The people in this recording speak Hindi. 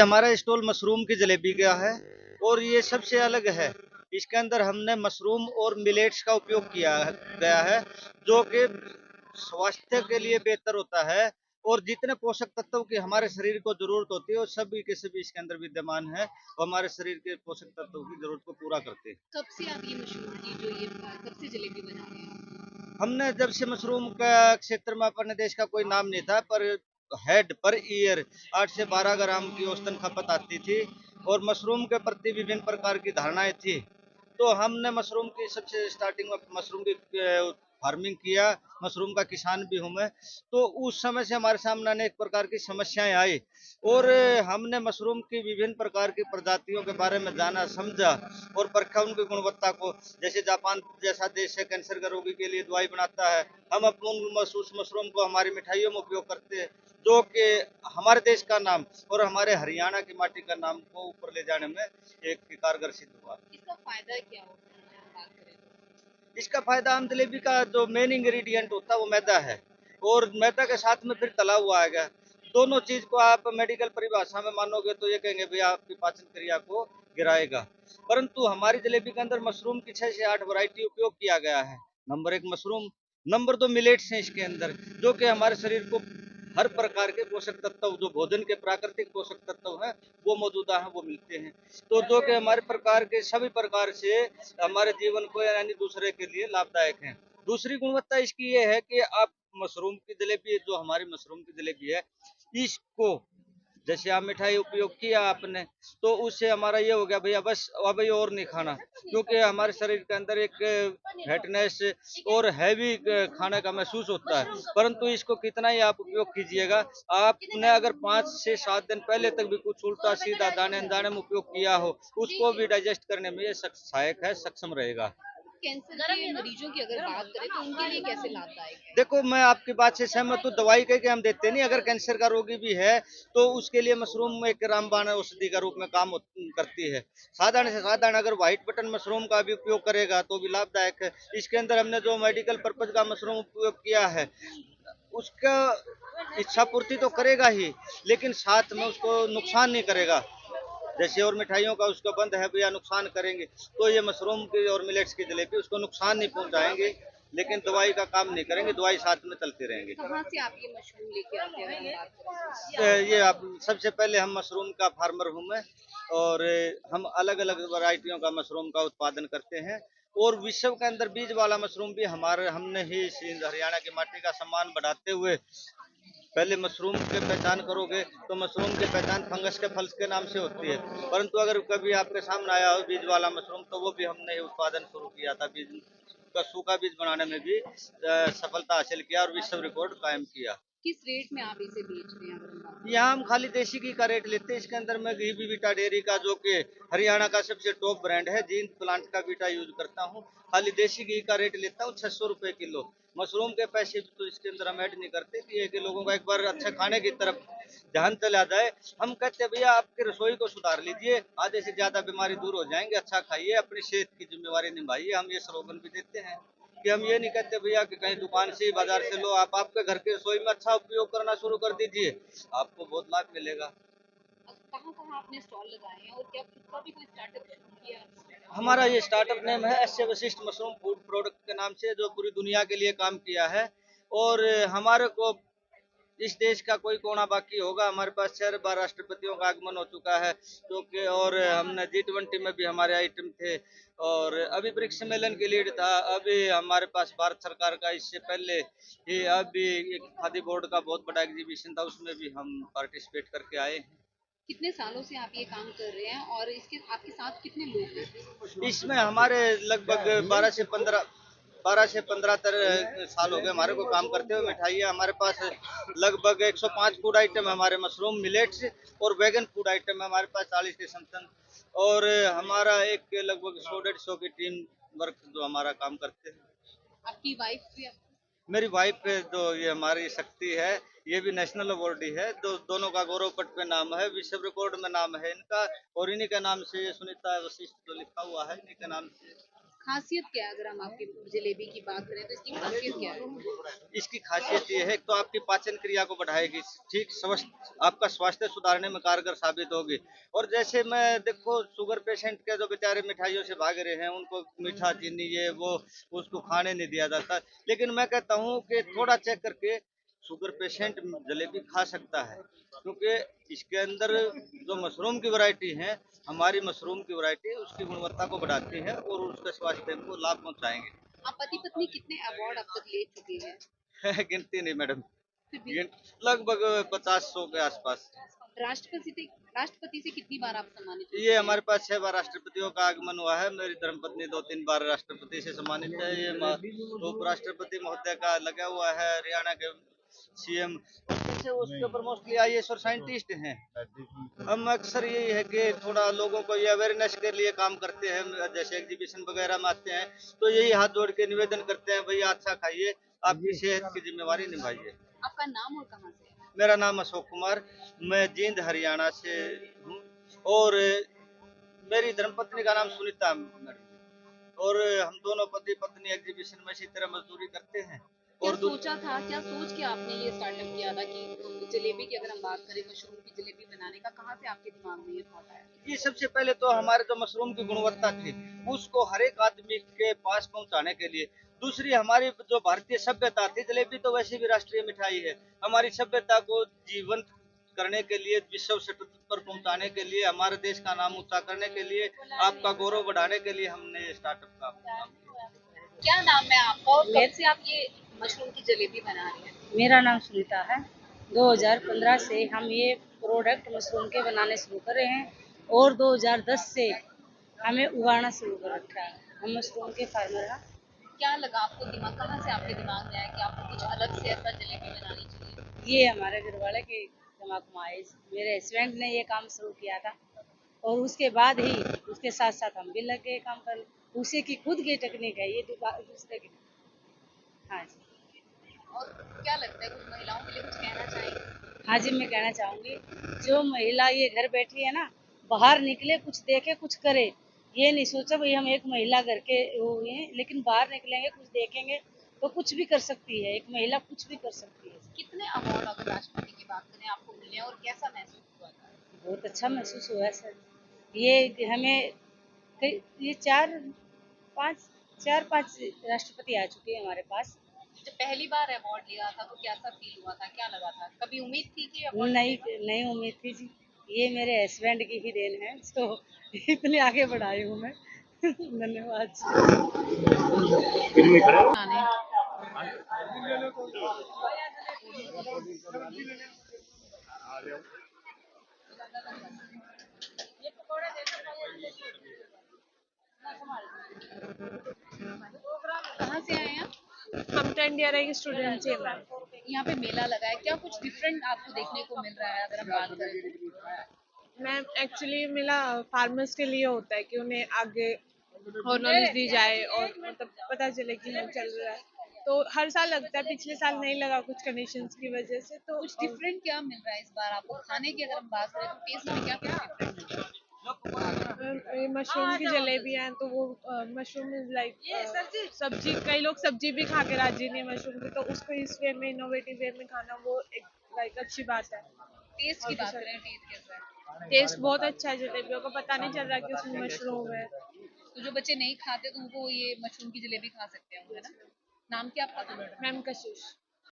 हमारा स्टॉल मशरूम की जलेबी का है और ये सबसे अलग है। इसके अंदर हमने मशरूम और मिलेट्स का उपयोग किया गया है, जो कि स्वास्थ्य के लिए बेहतर होता है। और जितने पोषक तत्व की हमारे शरीर को जरूरत होती है वो सभी के सभी इसके अंदर विद्यमान है और हमारे शरीर के पोषक तत्वों की जरूरत को पूरा करते हैं। कब से आप ये मशरूम की जो ये कब से जलेबी बना रहे हैं? हमने जब से मशरूम का क्षेत्र में अपने देश का कोई नाम नहीं था, पर हेड पर ईयर 8 से 12 ग्राम की औसतन खपत आती थी और मशरूम के प्रति विभिन्न प्रकार की धारणाएं थी। तो हमने मशरूम की सबसे स्टार्टिंग में मशरूम की फार्मिंग किया। मशरूम का किसान भी हूँ मैं। तो उस समय से हमारे सामने अनेक प्रकार की समस्याएं आई और हमने मशरूम की विभिन्न प्रकार की प्रजातियों के बारे में जाना समझा और परखा उनकी गुणवत्ता को। जैसे जापान जैसा देश है कैंसर के रोगी के लिए दवाई बनाता है, हम अपने उस मशरूम को हमारी मिठाइयों में उपयोग करते हैं, जो कि हमारे देश का नाम और हमारे हरियाणा की माटी का नाम को ऊपर ले जाने में एक कारगर सिद्ध हुआ। इसका फायदा क्या होता है अगर हम बात करें तो? इसका फायदा आम जलेबी का जो मेन इंग्रेडिएंट होता है वो मैदा है और मैदा के साथ में फिर तला हुआ आएगा। दोनों चीज को आप मेडिकल परिभाषा में मानोगे तो ये कहेंगे भैया आपकी पाचन क्रिया को गिराएगा, परंतु हमारी जलेबी के अंदर मशरूम की 6 से 8 वैरायटी उपयोग किया गया है। नंबर 1 मशरूम, नंबर 2 मिलेट्स हैं इसके अंदर, जो कि हमारे शरीर को हर प्रकार के पोषक तत्व जो भोजन के प्राकृतिक पोषक तत्व हैं वो मौजूदा हैं, वो मिलते हैं। तो जो कि हमारे प्रकार के सभी प्रकार से हमारे जीवन को यानी दूसरे के लिए लाभदायक हैं। दूसरी गुणवत्ता इसकी ये है कि आप मशरूम की जलेबी, जो हमारी मशरूम की जलेबी है, इसको जैसे आप मिठाई उपयोग किया आपने, तो उससे हमारा ये हो गया भैया बस अब ये और नहीं खाना, क्योंकि हमारे शरीर के अंदर एक फैटनेस और हैवी खाने का महसूस होता है। परंतु इसको कितना ही आप उपयोग कीजिएगा, आपने अगर 5 से 7 दिन पहले तक भी कुछ उल्टा सीधा दाने अनजाने में उपयोग किया हो, उसको भी डाइजेस्ट करने में ये सहायक है, सक्षम रहेगा। कैंसर के मरीजों की अगर बात करें तो उनके लिए कैसे लाभदायक है? देखो मैं आपकी बात से सहमत हूँ, दवाई कह के हम देते नहीं। अगर कैंसर का रोगी भी है तो उसके लिए मशरूम एक रामबाण औषधि का रूप में काम करती है। साधारण से साधारण अगर व्हाइट बटन मशरूम का भी उपयोग करेगा तो भी लाभदायक है। इसके अंदर हमने जो मेडिकल पर्पज का मशरूम उपयोग किया है, उसका इच्छा पूर्ति तो करेगा ही, लेकिन साथ में उसको नुकसान नहीं करेगा। जैसे और मिठाइयों का उसका बंद है भैया नुकसान करेंगे, तो ये मशरूम की और मिलेट्स की जलेबी उसको नुकसान नहीं पहुंचाएंगे, लेकिन दवाई का काम नहीं करेंगे, दवाई साथ में चलते रहेंगे। कहाँ से आप ये मशरूम लेके आते हैं अगर हम बात करें ये आप सबसे पहले हम मशरूम का फार्मर हूँ मैं, और हम अलग अलग वैरायटियों का मशरूम का उत्पादन करते हैं और विश्व के अंदर बीज वाला मशरूम भी हमारे हमने ही हरियाणा की माटी का सम्मान बढ़ाते हुए। पहले मशरूम की पहचान करोगे तो मशरूम की पहचान फंगस के फल के नाम से होती है, परंतु अगर कभी आपके सामने आया हो बीज वाला मशरूम तो वो भी हमने उत्पादन शुरू किया था। बीज का सूखा बीज बनाने में भी सफलता हासिल किया और विश्व रिकॉर्ड कायम किया। किस रेट में आप इसे बेच रहे हैं अगर हम बात यहाँ हम खाली देसी घी का रेट लेते हैं। इसके अंदर मैं घी भी बीटा डेयरी का, जो कि हरियाणा का सबसे टॉप ब्रांड है, जींद प्लांट का बीटा यूज करता हूँ। खाली देसी घी का रेट लेता हूँ 600 रुपए किलो। मशरूम के पैसे तो इसके अंदर हम ऐड नहीं करते कि ये कि लोगों का एक बार अच्छा खाने की तरफ ध्यान चला जाए। हम कहते हैं भैया आपकी रसोई को सुधार लीजिए, आधे से ज्यादा बीमारी दूर हो जाएंगे, अच्छा खाइए, अपनी सेहत की जिम्मेवारी निभाइए। हम ये स्लोगन भी देते हैं कि हम ये नहीं कहते भैया कि कहीं दुकान से बाजार से लो, आप आपके घर के रसोई में अच्छा उपयोग करना शुरू कर दीजिए, आपको बहुत लाभ मिलेगा। कहाँ कहाँ आपने स्टॉल लगाए हैं और क्या खुद का भी कोई स्टार्टअप शुरू किया है? हमारा ये स्टार्टअप नेम है S Vashishtha mushroom food product के नाम से, जो पूरी दुनिया के लिए काम किया है। और हमारे को इस देश का कोई कोना बाकी होगा, हमारे पास 6 बार राष्ट्रपतियों का आगमन हो चुका है, जो कि और हमने G20 में भी हमारे आइटम थे और अभी ब्रिक्स सम्मेलन की लीड था। अभी हमारे पास भारत सरकार का इससे पहले ही अभी एक खादी बोर्ड का बहुत बड़ा एग्जीबिशन था, उसमें भी हम पार्टिसिपेट करके आए हैं। कितने सालों से आप ये काम कर रहे हैं और इसके आपके साथ कितने लोग हैं? इसमें हमारे लगभग 12 से 15 साल हो गए हमारे को काम करते हुए। मिठाइयाँ हमारे पास लगभग 105 फूड आइटम है हमारे, मशरूम मिलेट्स और वेगन फूड आइटम है हमारे पास 40 के समथिंग। और हमारा एक लगभग 100-150 की टीम वर्क जो हमारा काम करते हैं। आपकी वाइफ भी मेरी वाइफ जो ये हमारी शक्ति है, ये भी नेशनल अवार्ड ही है, तो दोनों का गौरव पट पे नाम है, विश्व रिकॉर्ड में नाम है इनका, और इन्हीं के नाम से ये सुनीता वशिष्ठ जो लिखा हुआ है इन्हीं के नाम से। खासियत क्या है? अगर हम आपकी जलेबी की बात करें तो इसकी खासियत क्या है? इसकी खासियत ये है कि तो आपकी पाचन क्रिया को बढ़ाएगी, ठीक स्वस्थ आपका स्वास्थ्य सुधारने में कारगर साबित होगी। और जैसे मैं देखो शुगर पेशेंट के जो बेचारे मिठाइयों से भाग रहे हैं, उनको मीठा चीनी ये वो उसको खाने नहीं दिया जाता। लेकिन मैं कहता हूँ कि थोड़ा चेक करके शुगर पेशेंट जलेबी खा सकता है, क्योंकि इसके अंदर जो मशरूम की वैरायटी है, हमारी मशरूम की वैरायटी उसकी गुणवत्ता को बढ़ाती है और उसके स्वास्थ्य को लाभ पहुंचाएंगे। आप पति पत्नी कितने अवार्ड अब तक ले चुके हैं? गिनती नहीं मैडम, फिर भी लगभग 50-100 के आसपास। राष्ट्रपति से राष्ट्रपति से कितनी बार आप सम्मानित हो ये चुके हमारे हैं? पास 6 बार राष्ट्रपतियों का आगमन हुआ है। मेरी धर्मपत्नी 2-3 बार राष्ट्रपति से सम्मानित है। ये उपराष्ट्रपति महोदय का लगा हुआ है, हरियाणा के सीएम। जैसे उसके ऊपर मोस्टली आईएएस और साइंटिस्ट हैं। हम अक्सर यही है कि थोड़ा लोगों को ये अवेयरनेस के लिए काम करते हैं, जैसे एग्जीबिशन वगैरह में आते हैं तो यही हाथ जोड़ के निवेदन करते हैं, भैया अच्छा खाइए, आपकी सेहत की जिम्मेवारी निभाइए। आपका नाम और कहाँ से है? मेरा नाम अशोक कुमार, मैं जींद हरियाणा से हूँ और मेरी धर्मपत्नी का नाम सुनीता मैडम, और हम दोनों पति पत्नी एग्जीबिशन में इसी तरह मजदूरी करते हैं। क्या और सोचा था, क्या सोच के आपने ये स्टार्टअप किया था कि जलेबी की अगर हम बात करें, मशरूम की जलेबी बनाने का, कहाँ से आपके दिमाग में ये थॉट आया? ये सबसे पहले तो हमारे जो मशरूम की गुणवत्ता थी उसको हर एक आदमी के पास पहुंचाने के लिए, दूसरी हमारी जो भारतीय सभ्यता थी, जलेबी तो वैसे भी राष्ट्रीय मिठाई है, हमारी सभ्यता को जीवंत करने के लिए, विश्व स्तर पर पहुंचाने के लिए, हमारे देश का नाम ऊंचा करने के लिए, आपका गौरव बढ़ाने के लिए हमने स्टार्टअप का काम किया। क्या नाम है आपका और कब से आप ये मशरूम की जलेबी बना रहे हैं? मेरा नाम सुनीता है। 2015 से हम ये प्रोडक्ट मशरूम के बनाने शुरू करे हैं और 2010 से हमें उगाना शुरू कर रखा है। हम मशरूम के फार्मर हैं। क्या लगा आपको, दिमाग कहाँ से आपके दिमाग में आया कि आपको कुछ अलग से ऐसा जलेबी बनानी चाहिए? ये हमारे घर वाले के दिमाग में आए। मेरे हस्बैंड ने ये काम शुरू किया था और उसके बाद ही उसके साथ साथ हम भी लग गए काम करने। उसी की खुद की टेक्निक है ये, दूसरे की। हाँ जी। और क्या लगता है, कुछ महिलाओं के लिए कुछ कहना चाहेंगे? हाँ जी, मैं कहना चाहूँगी, जो महिला ये घर बैठी है ना, बाहर निकले, कुछ देखे, कुछ करे। ये नहीं सोचा भाई हम एक महिला घर के वो हैं, लेकिन बाहर निकलेंगे, कुछ देखेंगे तो कुछ भी कर सकती है। एक महिला कुछ भी कर सकती है। कितने अवार्ड अगर राष्ट्रपति की बात करें आपको मिले और कैसा महसूस हुआ था? बहुत अच्छा महसूस हुआ है सर। ये हमें ये 4-5 राष्ट्रपति आ चुके हैं हमारे पास। जब पहली बार अवार्ड लिया था तो कैसा फील हुआ था, क्या लगा था? कभी उम्मीद थी कि अवार्ड नहीं नहीं उम्मीद थी जी। ये मेरे हस्बैंड की ही देन है, तो इतने आगे बढ़ाई हूँ मैं। धन्यवाद आने? कहाँ से आए हैं आप? हम 10th ईयर की स्टूडेंट हैं मैम। यहाँ पे मेला लगा है, क्या कुछ डिफरेंट आपको देखने को मिल रहा है अगर हम बात करें? मैम एक्चुअली मेला फार्मर्स के लिए होता है कि उन्हें आगे और नॉलेज दी जाए और मतलब पता चले कि हाँ चल रहा है। तो हर साल लगता है, पिछले साल नहीं लगा कुछ कंडीशंस की वजह से। तो कुछ डिफरेंट क्या मिल रहा है इस बार आपको खाने की? अगर हम बात करें तो टेस्ट में क्या क्या डिफरेंट मिल रहा है? ये मशरूम की जलेबी है तो वो मशरूम इज लाइक सब्जी। कई लोग सब्जी भी खा के राजी नहीं मशरूम की, तो उसको इस वे में इनोवेटिव वे में खाना वो एक लाइक अच्छी बात है। टेस्ट की बात करें, टेस्ट कैसा है? टेस्ट बहुत अच्छा है, जलेबियों को पता नहीं चल रहा कि उसमें मशरूम है। तो जो बच्चे नहीं खाते तो उनको ये मशरूम की जलेबी खा सकते हैं, है ना? नाम क्या आपका? मैम कशिश।